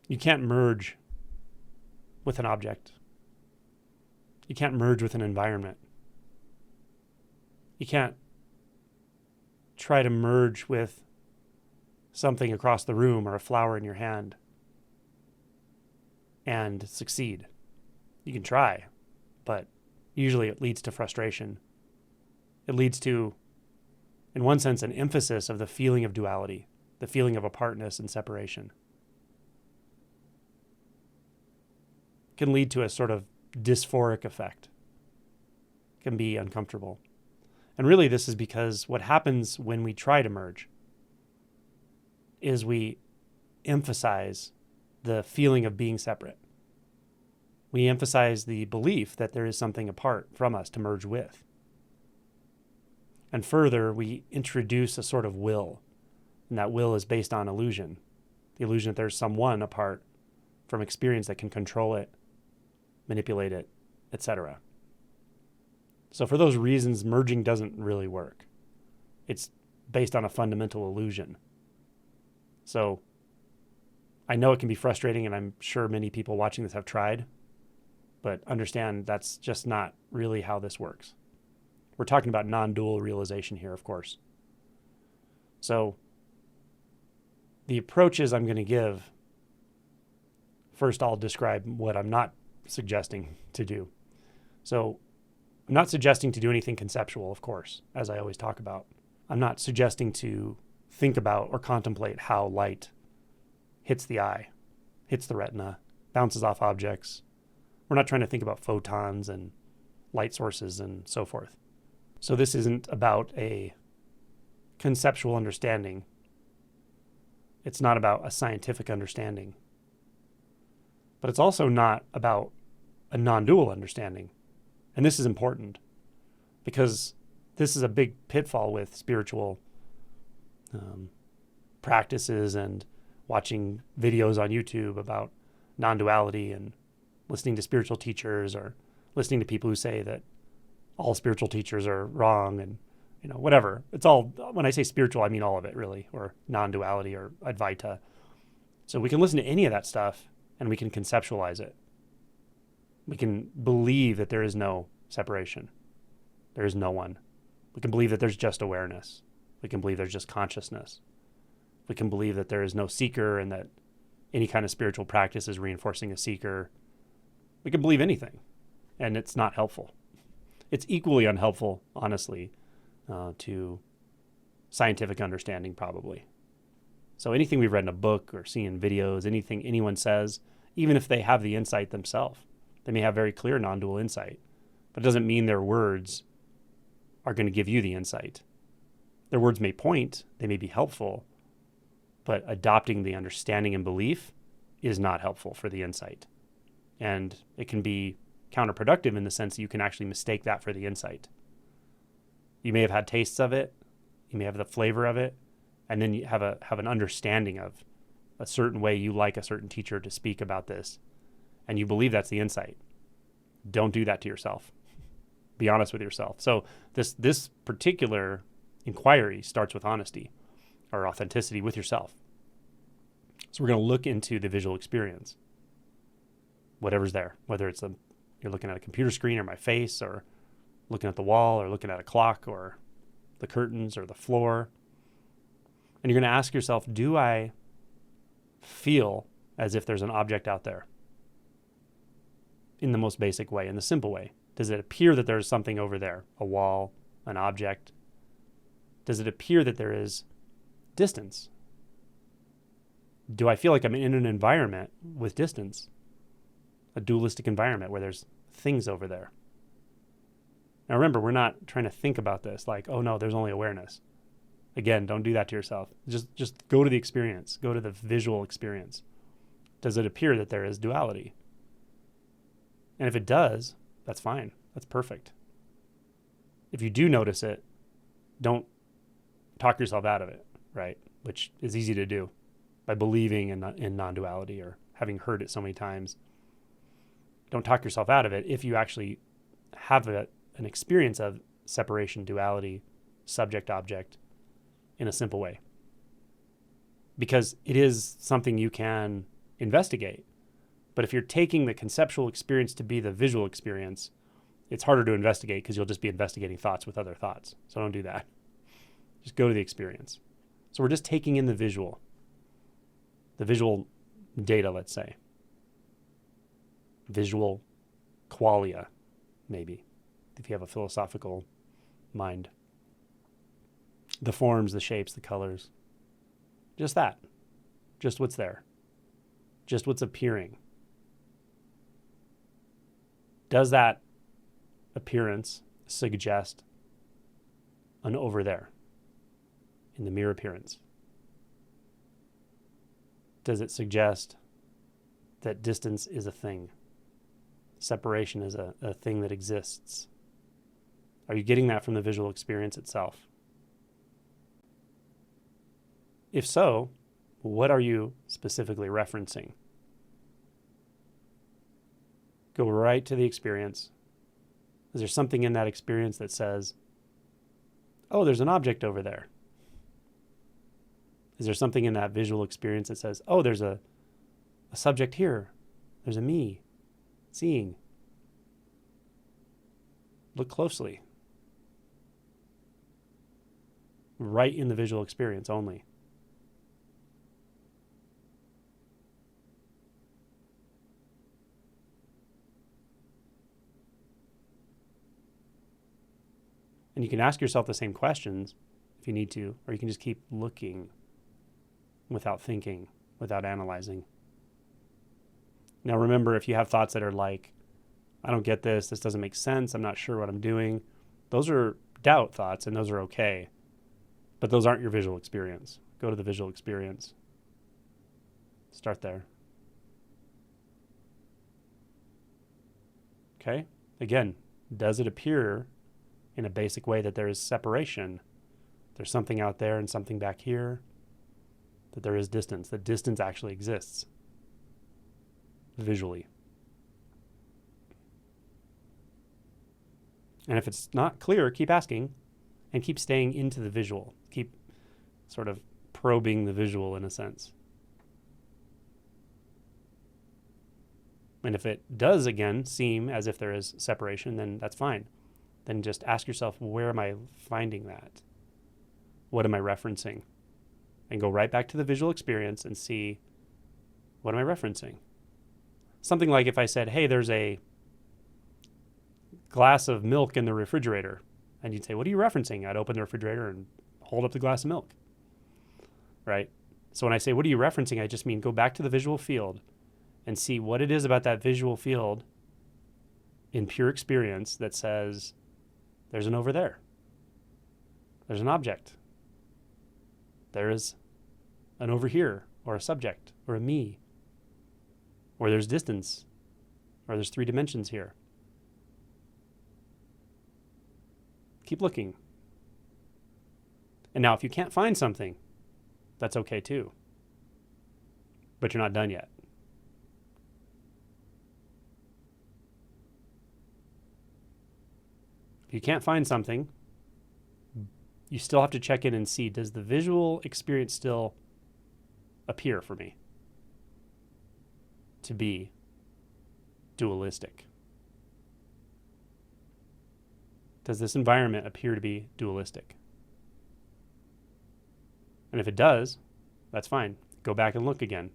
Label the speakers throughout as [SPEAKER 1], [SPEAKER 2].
[SPEAKER 1] You can't merge with an object. You can't merge with an environment. You can't try to merge with something across the room or a flower in your hand and succeed. You can try, but usually it leads to frustration. It leads to, in one sense, an emphasis of the feeling of duality, the feeling of apartness and separation. It can lead to a sort of dysphoric effect. It can be uncomfortable. And really this is because what happens when we try to merge is we emphasize the feeling of being separate. We emphasize the belief that there is something apart from us to merge with. And further, we introduce a sort of will, and that will is based on illusion. The illusion that there's someone apart from experience that can control it, manipulate it, etc. So for those reasons, merging doesn't really work. It's based on a fundamental illusion. So I know it can be frustrating, and I'm sure many people watching this have tried, but understand that's just not really how this works. We're talking about non-dual realization here, of course. So the approaches I'm going to give, first I'll describe what I'm not suggesting to do. So I'm not suggesting to do anything conceptual, of course, as I always talk about. I'm not suggesting to think about or contemplate how light hits the eye, hits the retina, bounces off objects. We're not trying to think about photons and light sources and so forth. So this isn't about a conceptual understanding. It's not about a scientific understanding. But it's also not about a non-dual understanding. And this is important because this is a big pitfall with spiritual practices and watching videos on YouTube about non-duality and listening to spiritual teachers or listening to people who say that all spiritual teachers are wrong and, whatever. It's all, when I say spiritual, I mean all of it really, or non-duality or Advaita. So we can listen to any of that stuff and we can conceptualize it. We can believe that there is no separation. There is no one. We can believe that there's just awareness. We can believe there's just consciousness. We can believe that there is no seeker and that any kind of spiritual practice is reinforcing a seeker. We can believe anything, and it's not helpful. It's equally unhelpful, honestly, to scientific understanding, probably. So anything we've read in a book or seen in videos, anything anyone says, even if they have the insight themselves, they may have very clear non-dual insight, but it doesn't mean their words are going to give you the insight. Their words may point, they may be helpful, but adopting the understanding and belief is not helpful for the insight. And it can be counterproductive in the sense that you can actually mistake that for the insight. You may have had tastes of it, you may have the flavor of it, and then you have an understanding of a certain way you like a certain teacher to speak about this, and you believe that's the insight. Don't do that to yourself. Be honest with yourself. So this particular inquiry starts with honesty or authenticity with yourself. So we're going to look into the visual experience, whatever's there, whether it's you're looking at a computer screen or my face or looking at the wall or looking at a clock or the curtains or the floor. And you're going to ask yourself, do I feel as if there's an object out there? In the most basic way, in the simple way. Does it appear that there's something over there? A wall, an object? Does it appear that there is distance? Do I feel like I'm in an environment with distance? A dualistic environment where there's things over there. Now remember, we're not trying to think about this like, oh no, there's only awareness. Again, don't do that to yourself. Just go to the experience. Go to the visual experience. Does it appear that there is duality? And if it does, that's fine. That's perfect. If you do notice it, don't talk yourself out of it, right? Which is easy to do by believing in non-duality or having heard it so many times. Don't talk yourself out of it if you actually have an experience of separation, duality, subject-object in a simple way. Because it is something you can investigate. But if you're taking the conceptual experience to be the visual experience, it's harder to investigate because you'll just be investigating thoughts with other thoughts. So don't do that. Just go to the experience. So we're just taking in the visual data, let's say. Visual qualia, maybe, if you have a philosophical mind. The forms, the shapes, the colors. Just that. Just what's there. Just what's appearing. Does that appearance suggest an over there in the mere appearance? Does it suggest that distance is a thing? Separation is a thing that exists? Are you getting that from the visual experience itself? If so, what are you specifically referencing? Go right to the experience. Is there something in that experience that says, oh, there's an object over there? Is there something in that visual experience that says, oh, there's a subject here. There's a me seeing. Look closely. Right in the visual experience only. And you can ask yourself the same questions if you need to, or you can just keep looking without thinking, without analyzing. Now remember, if you have thoughts that are like, I don't get this doesn't make sense, I'm not sure what I'm doing, those are doubt thoughts and those are okay. But those aren't your visual experience. Go to the visual experience. Start there. Okay? Again, does it appear in a basic way that there is separation? There's something out there and something back here. That there is distance. That distance actually exists visually. And if it's not clear, keep asking and keep staying into the visual. Keep sort of probing the visual in a sense. And if it does, again, seem as if there is separation, then that's fine. Then just ask yourself, where am I finding that? What am I referencing? And go right back to the visual experience and see, what am I referencing? Something like if I said, hey, there's a glass of milk in the refrigerator. And you'd say, what are you referencing? I'd open the refrigerator and hold up the glass of milk. Right? So when I say, what are you referencing? I just mean go back to the visual field and see what it is about that visual field in pure experience that says, there's an over there. There's an object. There is an over here, or a subject, or a me. Or there's distance, or there's 3 dimensions here. Keep looking. And now if you can't find something, that's okay too. But you're not done yet. If you can't find something, you still have to check in and see, does the visual experience still appear for me to be dualistic? Does this environment appear to be dualistic? And if it does, that's fine. Go back and look again.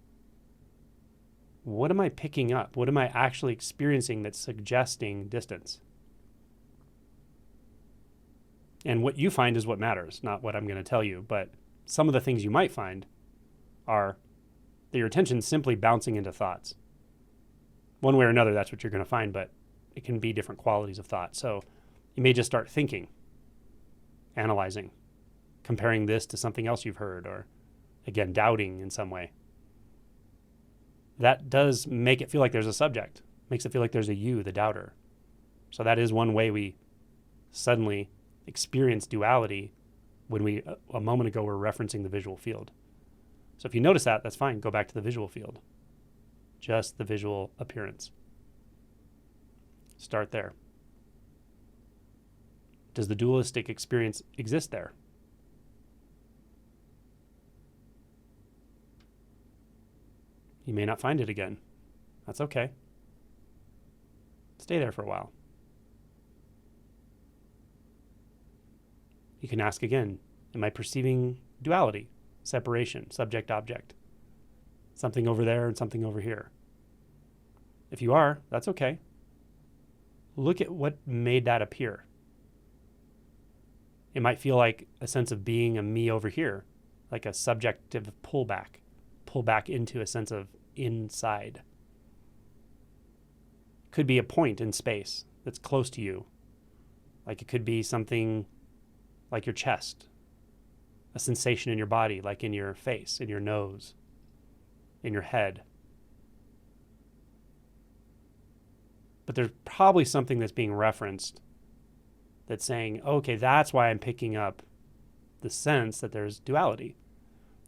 [SPEAKER 1] What am I picking up? What am I actually experiencing that's suggesting distance? And what you find is what matters, not what I'm going to tell you. But some of the things you might find are that your attention's simply bouncing into thoughts. One way or another, that's what you're going to find, but it can be different qualities of thought. So you may just start thinking, analyzing, comparing this to something else you've heard, or again, doubting in some way. That does make it feel like there's a subject, makes it feel like there's a you, the doubter. So that is one way we suddenly experience duality when we, a moment ago, were referencing the visual field. So if you notice that, that's fine. Go back to the visual field. Just the visual appearance. Start there. Does the dualistic experience exist there? You may not find it again. That's okay. Stay there for a while. You can ask again, am I perceiving duality, separation, subject-object? Something over there and something over here. If you are, that's okay. Look at what made that appear. It might feel like a sense of being a me over here, like a subjective pull back into a sense of inside. Could be a point in space that's close to you. Like it could be something like your chest, a sensation in your body, like in your face, in your nose, in your head. But there's probably something that's being referenced that's saying, okay, that's why I'm picking up the sense that there's duality.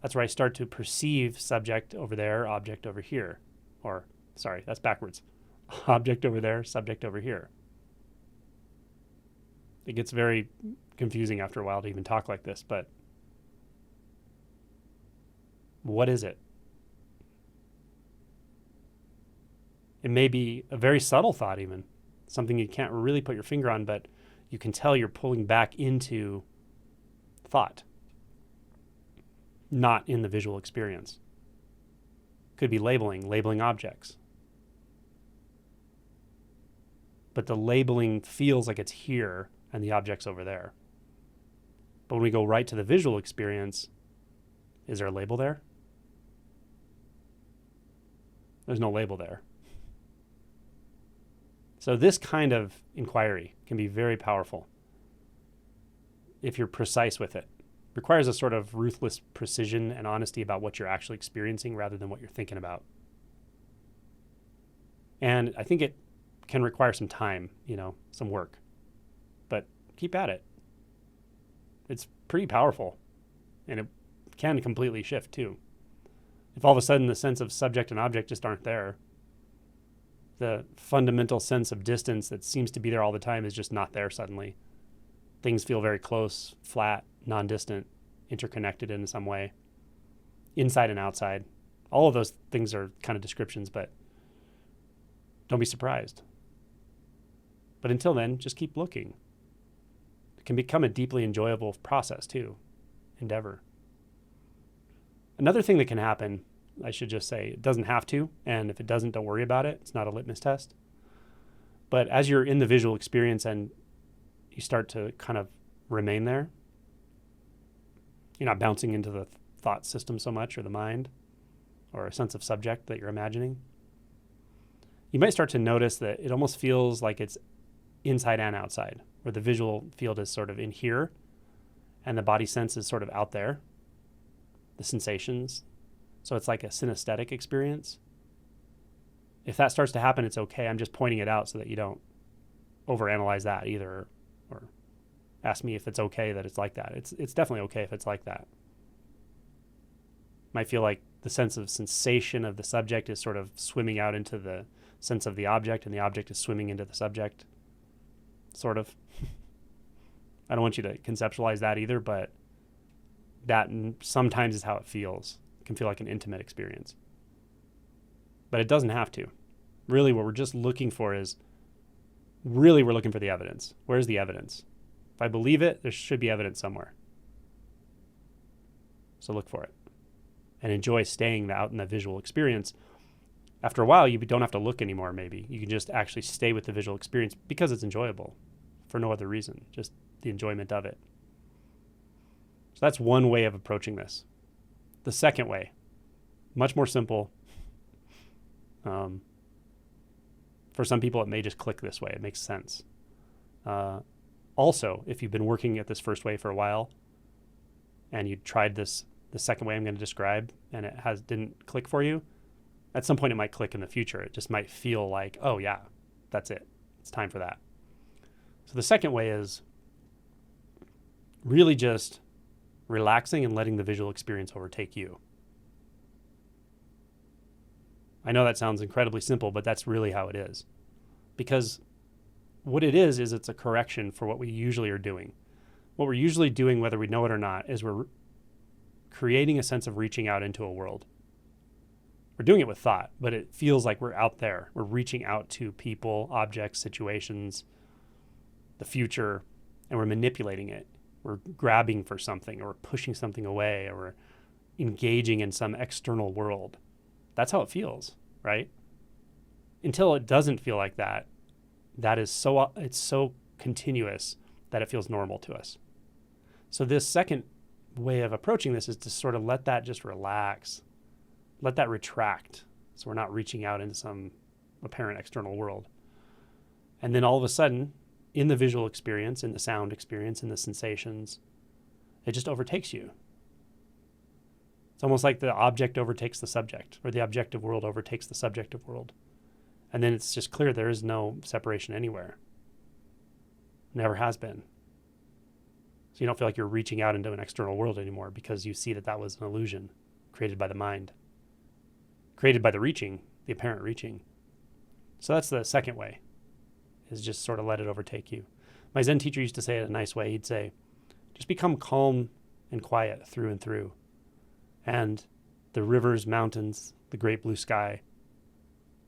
[SPEAKER 1] That's where I start to perceive subject over there, object over here. Or, sorry, that's backwards. Object over there, subject over here. It gets very confusing after a while to even talk like this, but what is it? It may be a very subtle thought even, something you can't really put your finger on, but you can tell you're pulling back into thought, not in the visual experience. Could be labeling objects. But the labeling feels like it's here and the object's over there. But when we go right to the visual experience, is there a label there? There's no label there. So this kind of inquiry can be very powerful if you're precise with it. Requires a sort of ruthless precision and honesty about what you're actually experiencing rather than what you're thinking about. And I think it can require some time, some work. But keep at it. It's pretty powerful. And it can completely shift too. If all of a sudden the sense of subject and object just aren't there, the fundamental sense of distance that seems to be there all the time is just not there suddenly. Things feel very close, flat, non-distant, interconnected in some way, inside and outside. All of those things are kind of descriptions, but don't be surprised. But until then, just keep looking. It can become a deeply enjoyable process too, endeavor. Another thing that can happen, I should just say, it doesn't have to, and if it doesn't, don't worry about it. It's not a litmus test. But as you're in the visual experience and you start to kind of remain there, you're not bouncing into the thought system so much, or the mind, or a sense of subject that you're imagining. You might start to notice that it almost feels like it's inside and outside, where the visual field is sort of in here and the body sense is sort of out there, the sensations. So it's like a synesthetic experience. If that starts to happen, it's okay. I'm just pointing it out so that you don't overanalyze that either, or ask me if it's okay that it's like that. It's definitely okay if it's like that. Might feel like the sense of sensation of the subject is sort of swimming out into the sense of the object, and the object is swimming into the subject, sort of. I don't want you to conceptualize that either, but that sometimes is how it feels. It can feel like an intimate experience. But it doesn't have to. Really, what we're just looking for is, we're looking for the evidence. Where's the evidence? If I believe it, there should be evidence somewhere. So look for it. And enjoy staying out in the visual experience. After a while, you don't have to look anymore, maybe. You can just actually stay with the visual experience because it's enjoyable for no other reason, just the enjoyment of it. So that's one way of approaching this. The second way, much more simple. For some people, it may just click this way. It makes sense. Also, if you've been working at this first way for a while and you tried the second way I'm going to describe and it didn't click for you, at some point it might click in the future. It just might feel like, oh yeah, that's it. It's time for that. So the second way is really just relaxing and letting the visual experience overtake you. I know that sounds incredibly simple, but that's really how it is. Because what it is it's a correction for what we usually are doing. What we're usually doing, whether we know it or not, is we're creating a sense of reaching out into a world. We're doing it with thought, but it feels like we're out there. We're reaching out to people, objects, situations, the future, and we're manipulating it. We're grabbing for something, or we're pushing something away, or we're engaging in some external world. That's how it feels, right? Until it doesn't feel like that, it's so continuous that it feels normal to us. So this second way of approaching this is to sort of let that just relax, let that retract, so we're not reaching out into some apparent external world. And then all of a sudden, in the visual experience, in the sound experience, in the sensations, it just overtakes you. It's almost like the object overtakes the subject, or the objective world overtakes the subjective world. And then it's just clear there is no separation anywhere. Never has been. So you don't feel like you're reaching out into an external world anymore, because you see that that was an illusion created by the mind, created by the reaching, the apparent reaching. So that's the second way, is just sort of let it overtake you. My Zen teacher used to say it a nice way. He'd say, just become calm and quiet through and through. And the rivers, mountains, the great blue sky,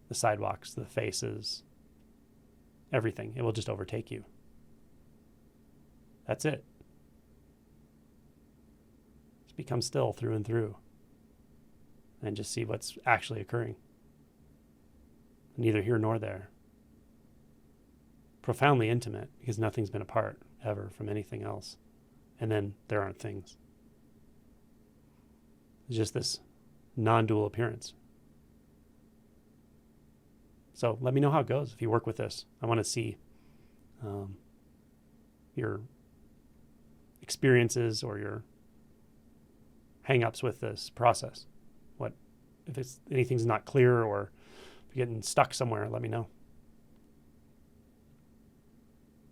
[SPEAKER 1] the sidewalks, the faces, everything, it will just overtake you. That's it. Just become still through and through, and just see what's actually occurring. Neither here nor there. Profoundly intimate, because nothing's been apart ever from anything else. And then there aren't things. It's just this non-dual appearance. So let me know how it goes if you work with this. I want to see your experiences or your hang-ups with this process. What if anything's not clear, or if you're getting stuck somewhere, let me know.